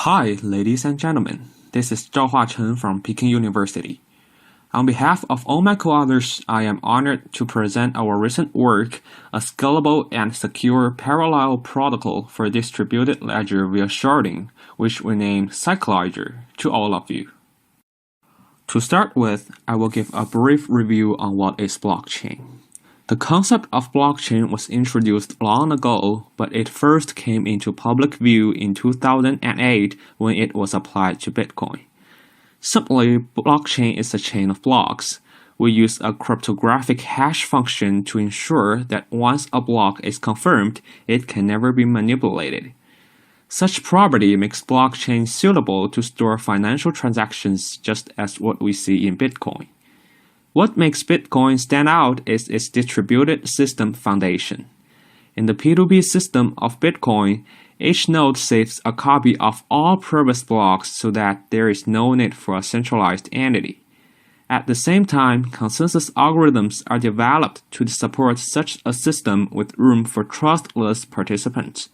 Hi, ladies and gentlemen. This is Zhao Huachen from Peking University. On behalf of all my co-authors, I am honored to present our recent work, a scalable and secure parallel protocol for distributed ledger via sharding, which we named CycLedger, to all of you. To start with, I will give a brief review on what is blockchain. The concept of blockchain was introduced long ago, but it first came into public view in 2008 when it was applied to Bitcoin. Simply, blockchain is a chain of blocks. We use a cryptographic hash function to ensure that once a block is confirmed, it can never be manipulated. Such property makes blockchain suitable to store financial transactions just as what we see in Bitcoin. What makes Bitcoin stand out is its distributed system foundation. In the P2P system of Bitcoin, each node saves a copy of all previous blocks so that there is no need for a centralized entity. At the same time, consensus algorithms are developed to support such a system with room for trustless participants.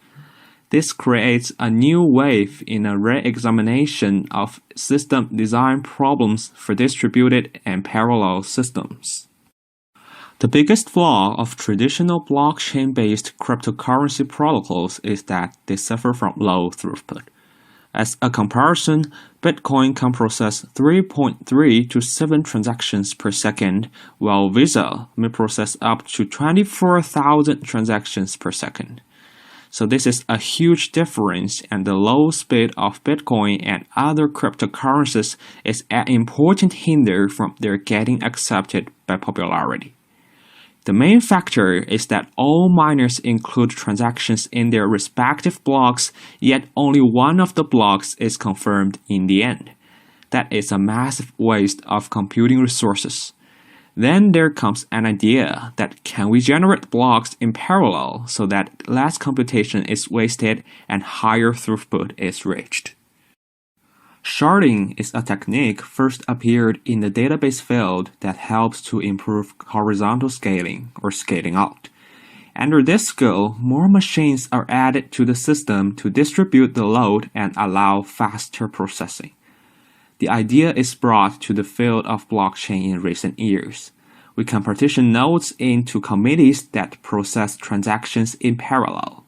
This creates a new wave in a re-examination of system design problems for distributed and parallel systems. The biggest flaw of traditional blockchain-based cryptocurrency protocols is that they suffer from low throughput. As a comparison, Bitcoin can process 3.3 to 7 transactions per second, while Visa may process up to 24,000 transactions per second. So this is a huge difference, and the low speed of Bitcoin and other cryptocurrencies is an important hinder from their getting accepted by popularity. The main factor is that all miners include transactions in their respective blocks, yet only one of the blocks is confirmed in the end. That is a massive waste of computing resources. Then there comes an idea that can we generate blocks in parallel so that less computation is wasted and higher throughput is reached. Sharding is a technique first appeared in the database field that helps to improve horizontal scaling or scaling out. Under this skill, more machines are added to the system to distribute the load and allow faster processing. The idea is brought to the field of blockchain in recent years. We can partition nodes into committees that process transactions in parallel.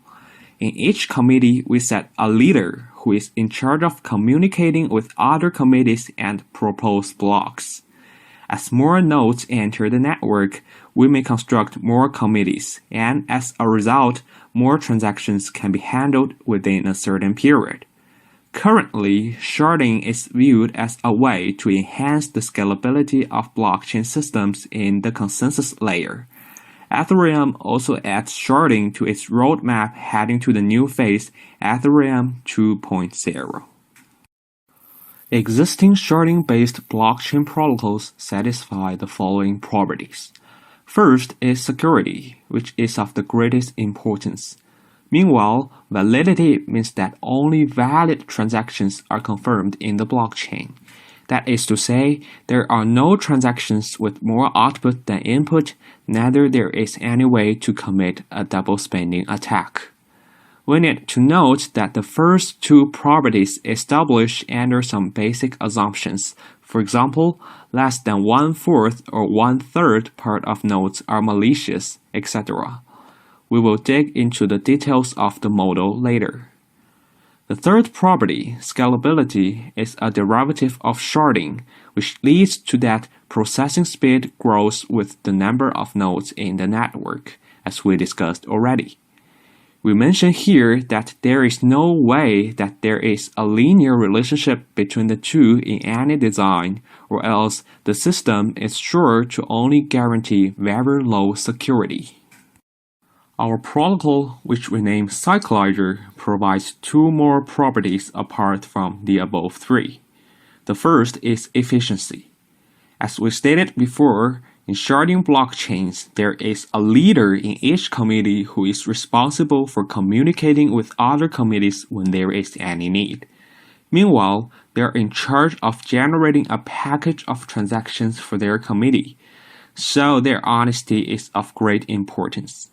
In each committee, we set a leader who is in charge of communicating with other committees and propose blocks. As more nodes enter the network, we may construct more committees, and as a result, more transactions can be handled within a certain period. Currently, sharding is viewed as a way to enhance the scalability of blockchain systems in the consensus layer. Ethereum also adds sharding to its roadmap heading to the new phase, Ethereum 2.0. Existing sharding-based blockchain protocols satisfy the following properties. First is security, which is of the greatest importance. Meanwhile, validity means that only valid transactions are confirmed in the blockchain. That is to say, there are no transactions with more output than input, neither there is any way to commit a double spending attack. We need to note that the first two properties establish under some basic assumptions. For example, less than 1/4 or 1/3 part of nodes are malicious, etc. We will dig into the details of the model later. The third property, scalability, is a derivative of sharding, which leads to that processing speed grows with the number of nodes in the network, as we discussed already. We mention here that there is no way that there is a linear relationship between the two in any design, or else the system is sure to only guarantee very low security. Our protocol, which we name CycLedger, provides two more properties apart from the above three. The first is efficiency. As we stated before, in sharding blockchains, there is a leader in each committee who is responsible for communicating with other committees when there is any need. Meanwhile, they are in charge of generating a package of transactions for their committee, so their honesty is of great importance.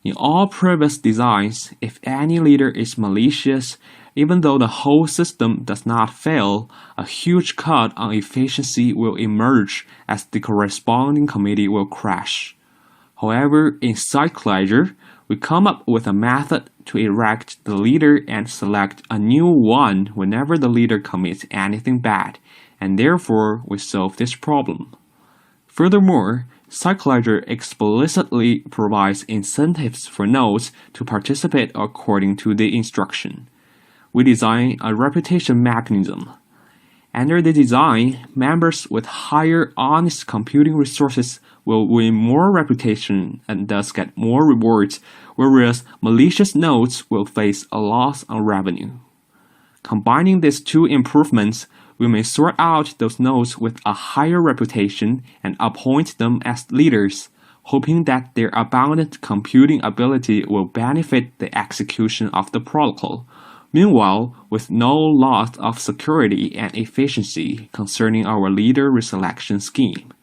In all previous designs, if any leader is malicious, even though the whole system does not fail, a huge cut on efficiency will emerge as the corresponding committee will crash. However, in CycLedger, we come up with a method to erect the leader and select a new one whenever the leader commits anything bad, and therefore we solve this problem. Furthermore, CycLedger explicitly provides incentives for nodes to participate according to the instruction. We design a reputation mechanism. Under the design, members with higher honest computing resources will win more reputation and thus get more rewards, whereas malicious nodes will face a loss on revenue. Combining these two improvements, we may sort out those nodes with a higher reputation and appoint them as leaders, hoping that their abundant computing ability will benefit the execution of the protocol, meanwhile with no loss of security and efficiency concerning our leader reselection scheme.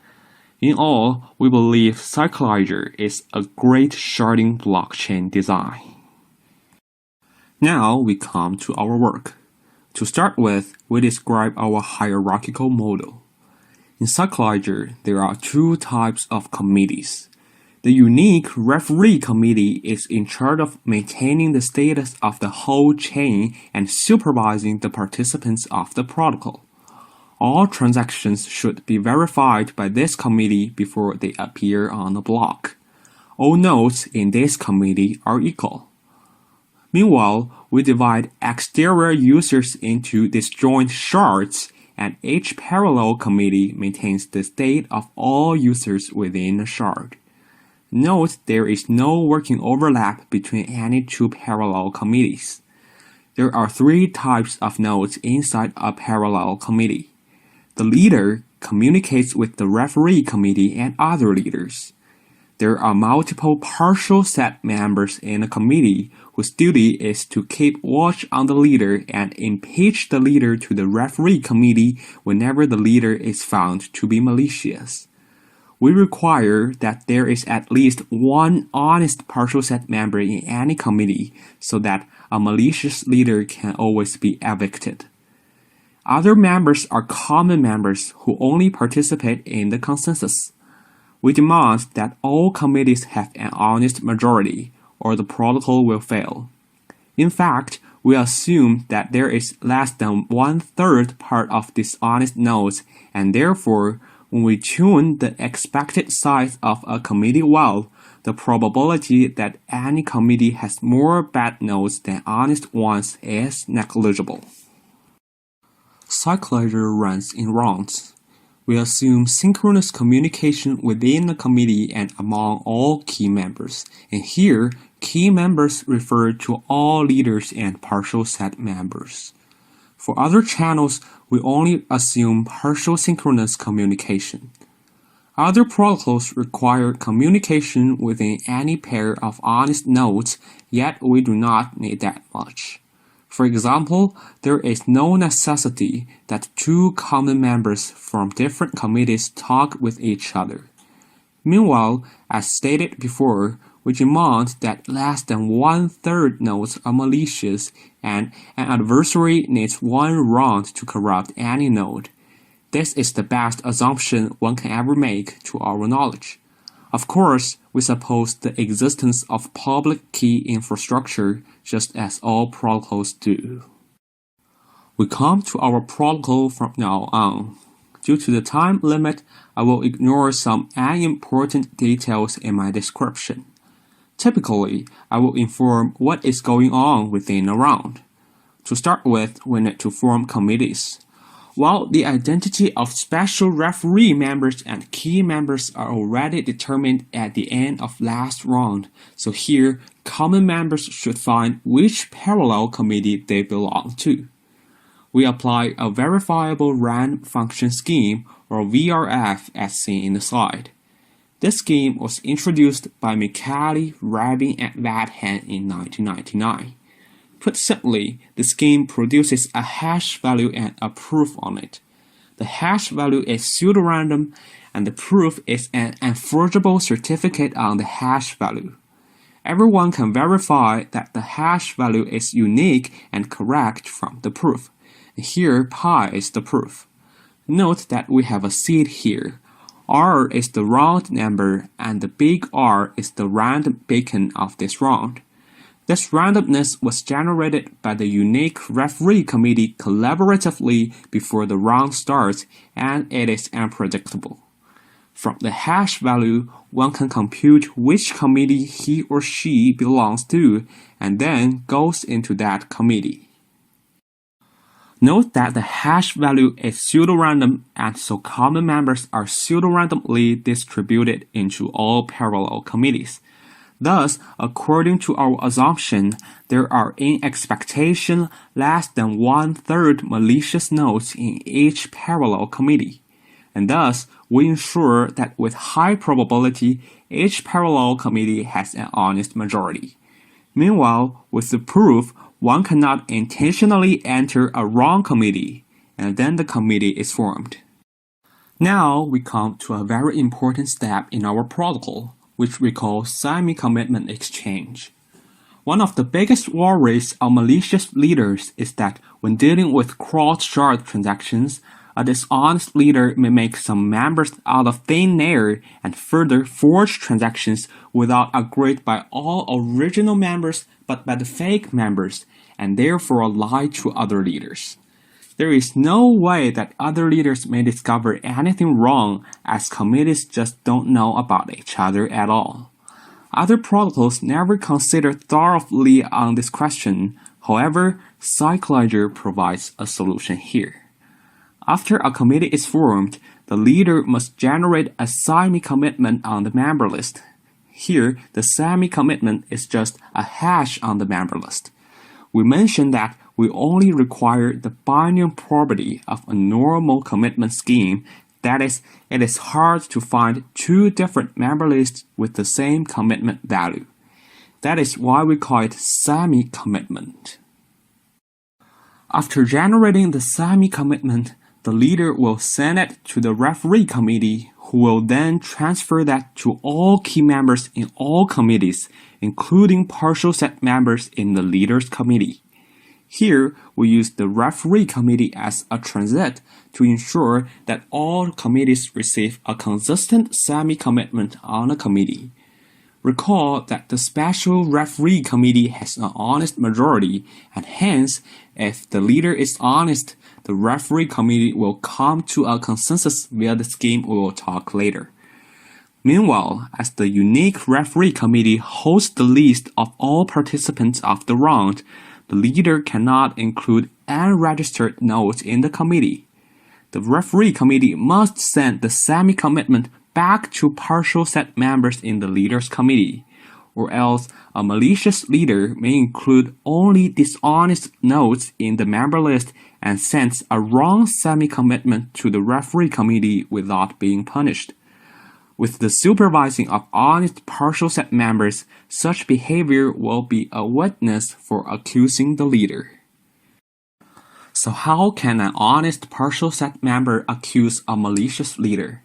In all, we believe CycLedger is a great sharding blockchain design. Now we come to our work. To start with, we describe our hierarchical model. In CycLedger, there are two types of committees. The unique referee committee is in charge of maintaining the status of the whole chain and supervising the participants of the protocol. All transactions should be verified by this committee before they appear on the block. All nodes in this committee are equal. Meanwhile, we divide exterior users into disjoint shards, and each parallel committee maintains the state of all users within a shard. Note there is no working overlap between any two parallel committees. There are three types of nodes inside a parallel committee. The leader communicates with the referee committee and other leaders. There are multiple partial set members in a committee whose duty is to keep watch on the leader and impeach the leader to the referee committee whenever the leader is found to be malicious. We require that there is at least one honest partial set member in any committee so that a malicious leader can always be evicted. Other members are common members who only participate in the consensus. We demand that all committees have an honest majority, or the protocol will fail. In fact, we assume that there is less than 1/3 part of dishonest nodes, and therefore, when we tune the expected size of a committee well, the probability that any committee has more bad nodes than honest ones is negligible. CycLedger runs in rounds. We assume synchronous communication within the committee and among all key members, and here, key members refer to all leaders and partial set members. For other channels, we only assume partial synchronous communication. Other protocols require communication within any pair of honest nodes, yet we do not need that much. For example, there is no necessity that two common members from different committees talk with each other. Meanwhile, as stated before, we demand that less than 1/3 nodes are malicious and an adversary needs one round to corrupt any node. This is the best assumption one can ever make to our knowledge. Of course, we suppose the existence of public key infrastructure just as all protocols do. We come to our protocol from now on. Due to the time limit, I will ignore some unimportant details in my description. Typically, I will inform what is going on within a round. To start with, we need to form committees. While the identity of special referee members and key members are already determined at the end of last round, so here, common members should find which parallel committee they belong to. We apply a verifiable random function scheme, or VRF, as seen in the slide. This scheme was introduced by Micheli, Rabin, and Vadhan in 1999. Put simply, the scheme produces a hash value and a proof on it. The hash value is pseudorandom, and the proof is an unforgeable certificate on the hash value. everyone can verify that the hash value is unique and correct from the proof. Here, pi is the proof. Note that we have a seed here. R is the round number and the big R is the random beacon of this round. This randomness was generated by the unique referee committee collaboratively before the round starts, and it is unpredictable. From the hash value, one can compute which committee he or she belongs to and then goes into that committee. Note that the hash value is pseudorandom, and so common members are pseudorandomly distributed into all parallel committees. Thus, according to our assumption, there are in expectation less than 1/3 malicious nodes in each parallel committee. And thus, we ensure that with high probability, each parallel committee has an honest majority. Meanwhile, with the proof, one cannot intentionally enter a wrong committee, and then the committee is formed. Now we come to a very important step in our protocol, which we call semi-commitment exchange. One of the biggest worries of malicious leaders is that when dealing with cross-shard transactions, a dishonest leader may make some members out of thin air and further forge transactions without agreed by all original members but by the fake members, and therefore lie to other leaders. There is no way that other leaders may discover anything wrong, as committees just don't know about each other at all. Other protocols never consider thoroughly on this question. However, CycLedger provides a solution here. After a committee is formed, the leader must generate a semi-commitment on the member list. Here, the semi-commitment is just a hash on the member list. We mentioned that we only require the binding property of a normal commitment scheme. That is, it is hard to find two different member lists with the same commitment value. That is why we call it semi-commitment. After generating the semi-commitment, the leader will send it to the referee committee, who will then transfer that to all key members in all committees, including partial set members in the leaders committee. Here, we use the referee committee as a transit to ensure that all committees receive a consistent semi-commitment on a committee. Recall that the special referee committee has an honest majority, and hence, if the leader is honest, the referee committee will come to a consensus via the scheme we will talk later. Meanwhile, as the unique referee committee holds the list of all participants of the round, the leader cannot include unregistered nodes in the committee. The referee committee must send the semi-commitment back to partial set members in the leaders committee, or else a malicious leader may include only dishonest nodes in the member list and sends a wrong semi-commitment to the referee committee without being punished. With the supervising of honest partial set members, such behavior will be a witness for accusing the leader. So how can an honest partial set member accuse a malicious leader?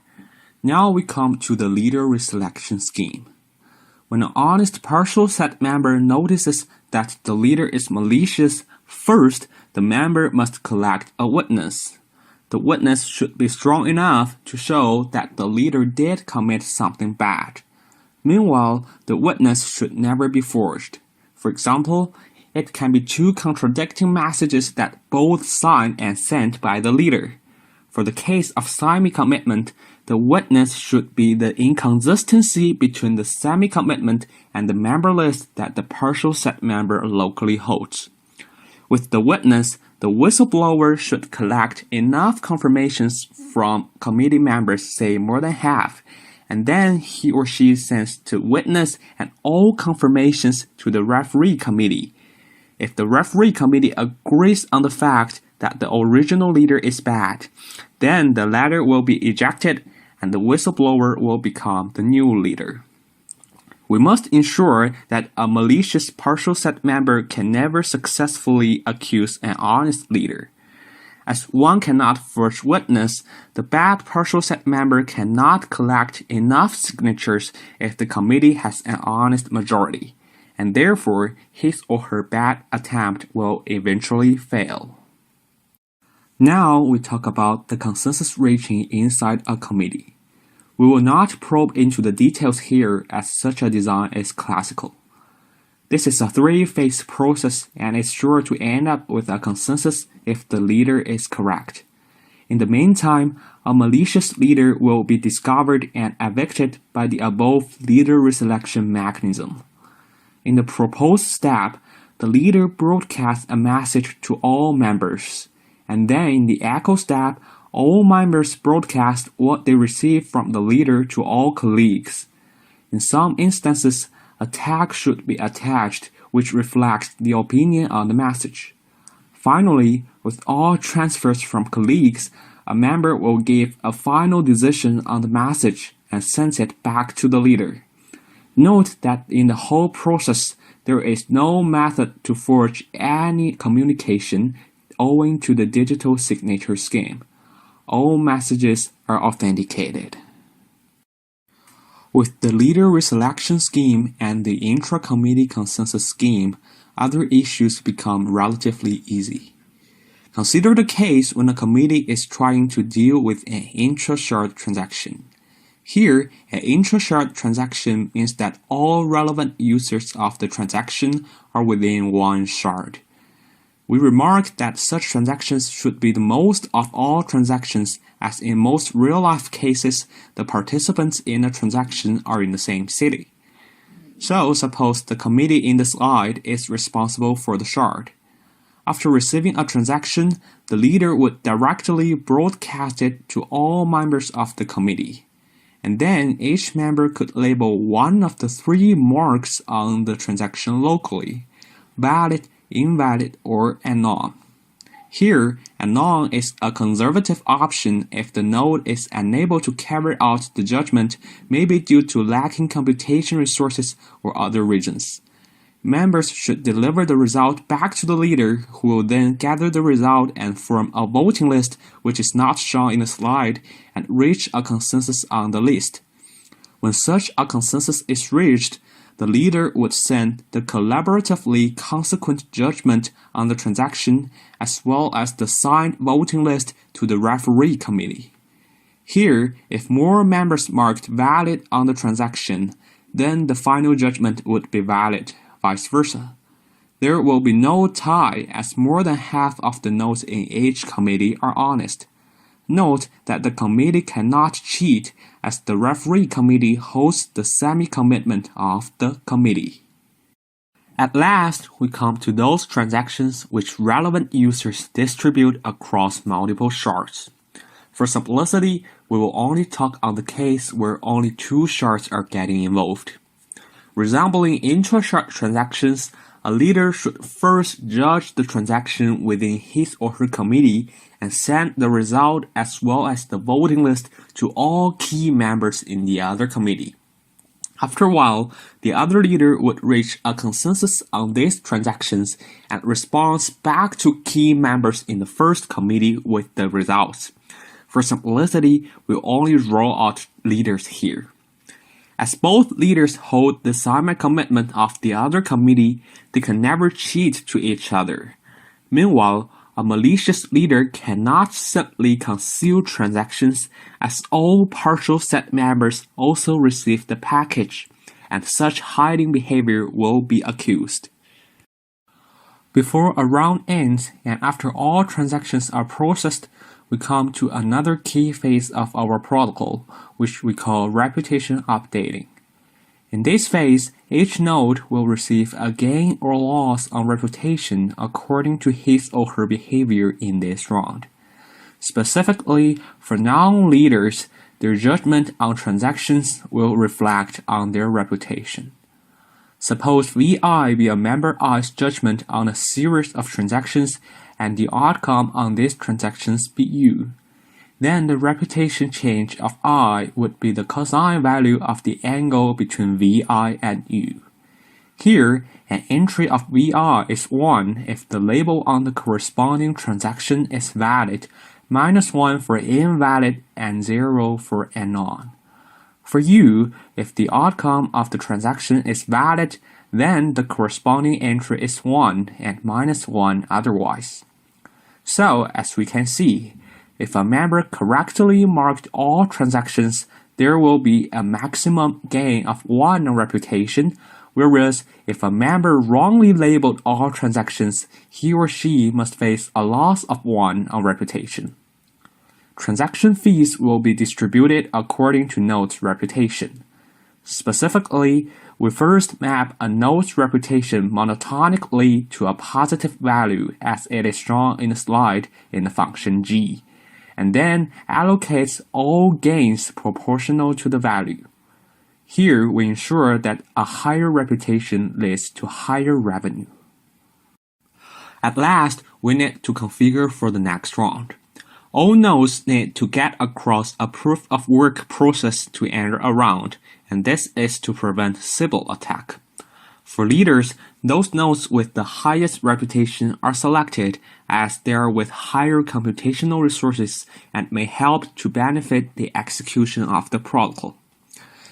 Now we come to the leader reselection scheme. When an honest partial set member notices that the leader is malicious, first, the member must collect a witness. The witness should be strong enough to show that the leader did commit something bad. Meanwhile, the witness should never be forged. For example, it can be two contradicting messages that both signed and sent by the leader. For the case of semi-commitment, the witness should be the inconsistency between the semi-commitment and the member list that the partial set member locally holds. With the witness, the whistleblower should collect enough confirmations from committee members, say more than half, and then he or she sends to witness and all confirmations to the referee committee. If the referee committee agrees on the fact that the original leader is bad, then the latter will be ejected and the whistleblower will become the new leader. We must ensure that a malicious partial set member can never successfully accuse an honest leader. As one cannot forge witness, the bad partial set member cannot collect enough signatures if the committee has an honest majority. and therefore his or her bad attempt will eventually fail. Now we talk about the consensus reaching inside a committee. We will not probe into the details here as such a design is classical. This is a three-phase process and is sure to end up with a consensus if the leader is correct. In the meantime, a malicious leader will be discovered and evicted by the above leader reselection mechanism. In the proposed step, the leader broadcasts a message to all members, and then in the echo step, all members broadcast what they receive from the leader to all colleagues. In some instances, a tag should be attached which reflects the opinion on the message. Finally, with all transfers from colleagues, a member will give a final decision on the message and send it back to the leader. Note that in the whole process, there is no method to forge any communication owing to the digital signature scheme. All messages are authenticated. With the leader reselection scheme and the intra-committee consensus scheme, other issues become relatively easy. Consider the case when a committee is trying to deal with an intra-shard transaction. Here, an intra-shard transaction means that all relevant users of the transaction are within one shard. We remark that such transactions should be the most of all transactions, as in most real-life cases, the participants in a transaction are in the same city. So, suppose the committee in the slide is responsible for the shard. After receiving a transaction, the leader would directly broadcast it to all members of the committee. And then each member could label one of the three marks on the transaction locally: valid, invalid, or anon. Here, anon is a conservative option if the node is unable to carry out the judgment, maybe due to lacking computation resources or other reasons. Members should deliver the result back to the leader, who will then gather the result and form a voting list, which is not shown in the slide, and reach a consensus on the list. When such a consensus is reached, the leader would send the collaboratively consequent judgment on the transaction as well as the signed voting list to the referee committee. Here, if more members marked valid on the transaction, then the final judgment would be valid, vice versa. There will be no tie as more than half of the notes in each committee are honest. Note that the committee cannot cheat, as the referee committee holds the semi-commitment of the committee. At last, we come to those transactions which relevant users distribute across multiple shards. For simplicity, we will only talk on the case where only two shards are getting involved. Resembling intra-shard transactions, a leader should first judge the transaction within his or her committee and send the result as well as the voting list to all key members in the other committee. After a while, the other leader would reach a consensus on these transactions and respond back to key members in the first committee with the results. For simplicity, we'll only roll out leaders here. As both leaders hold the semi-commitment of the other committee, they can never cheat to each other. Meanwhile, a malicious leader cannot simply conceal transactions, as all partial set members also receive the package, and such hiding behavior will be accused. Before a round ends and after all transactions are processed, we come to another key phase of our protocol, which we call reputation updating. In this phase, each node will receive a gain or loss on reputation according to his or her behavior in this round. Specifically, for non-leaders, their judgment on transactions will reflect on their reputation. Suppose VI be a member I's judgment on a series of transactions and the outcome on these transactions be U. Then the reputation change of I would be the cosine value of the angle between VI and U. Here, an entry of VI is 1 if the label on the corresponding transaction is valid, -1 for invalid, and 0 for anon. For U, if the outcome of the transaction is valid, then the corresponding entry is 1 and -1 otherwise. So, as we can see, if a member correctly marked all transactions, there will be a maximum gain of 1 on reputation, whereas if a member wrongly labeled all transactions, he or she must face a loss of 1 on reputation. Transaction fees will be distributed according to node's reputation. Specifically, we first map a node's reputation monotonically to a positive value as it is shown in the slide in the function g, and then allocates all gains proportional to the value. Here, we ensure that a higher reputation leads to higher revenue. At last, we need to configure for the next round. All nodes need to get across a proof of work process to enter a round, and this is to prevent Sybil attack. For leaders, those nodes with the highest reputation are selected as they are with higher computational resources and may help to benefit the execution of the protocol.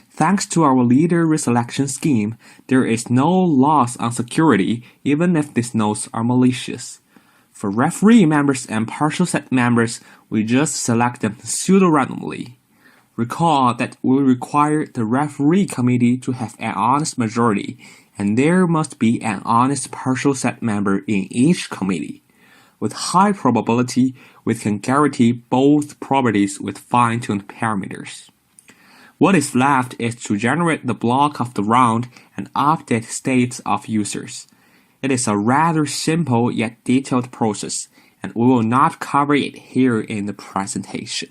Thanks to our leader reselection scheme, there is no loss on security even if these nodes are malicious. For referee members and partial set members, we just select them pseudo-randomly. Recall that we require the referee committee to have an honest majority, and there must be an honest partial set member in each committee. With high probability, we can guarantee both properties with fine-tuned parameters. What is left is to generate the block of the round and update states of users. It is a rather simple yet detailed process, and we will not cover it here in the presentation.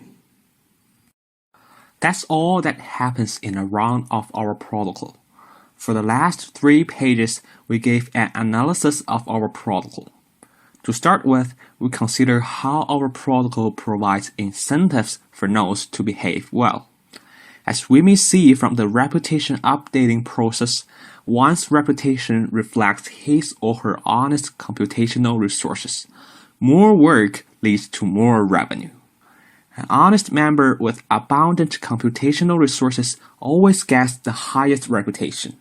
That's all that happens in a round of our protocol. For the last 3 pages, we gave an analysis of our protocol. To start with, we consider how our protocol provides incentives for nodes to behave well. As we may see from the reputation updating process, one's reputation reflects his or her honest computational resources. More work leads to more revenue. An honest member with abundant computational resources always gets the highest reputation.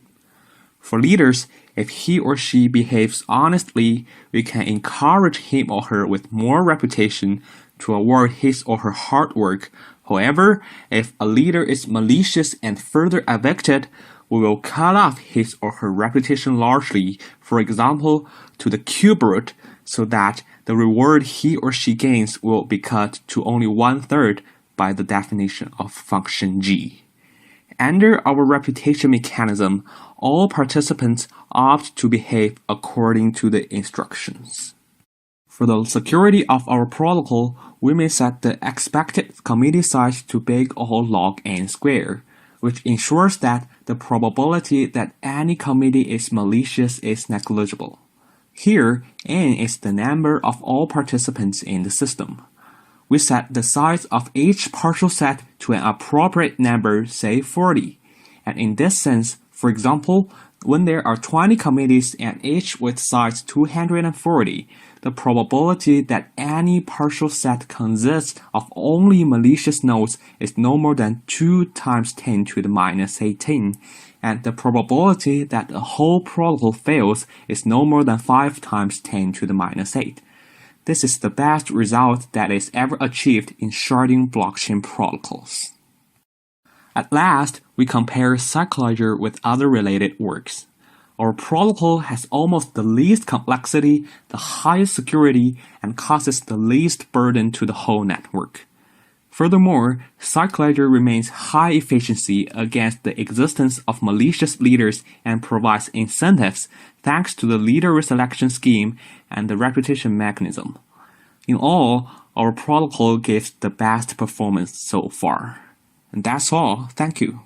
For leaders, if he or she behaves honestly, we can encourage him or her with more reputation to award his or her hard work. However, if a leader is malicious and further evicted, we will cut off his or her reputation largely, for example, to the cube root, so that the reward he or she gains will be cut to only 1/3 by the definition of function g. Under our reputation mechanism, all participants opt to behave according to the instructions. For the security of our protocol, we may set the expected committee size to big O log n square, which ensures that the probability that any committee is malicious is negligible. Here, n is the number of all participants in the system. We set the size of each partial set to an appropriate number, say 40. And in this sense, for example, when there are 20 committees and each with size 240, the probability that any partial set consists of only malicious nodes is no more than 2 times 10 to the minus 18, and the probability that the whole protocol fails is no more than 5 times 10 to the minus 8. This is the best result that is ever achieved in sharding blockchain protocols. At last, we compare CycLedger with other related works. Our protocol has almost the least complexity, the highest security, and causes the least burden to the whole network. Furthermore, CycLedger remains high efficiency against the existence of malicious leaders and provides incentives thanks to the leader reselection scheme and the reputation mechanism. In all, our protocol gives the best performance so far. And that's all. Thank you.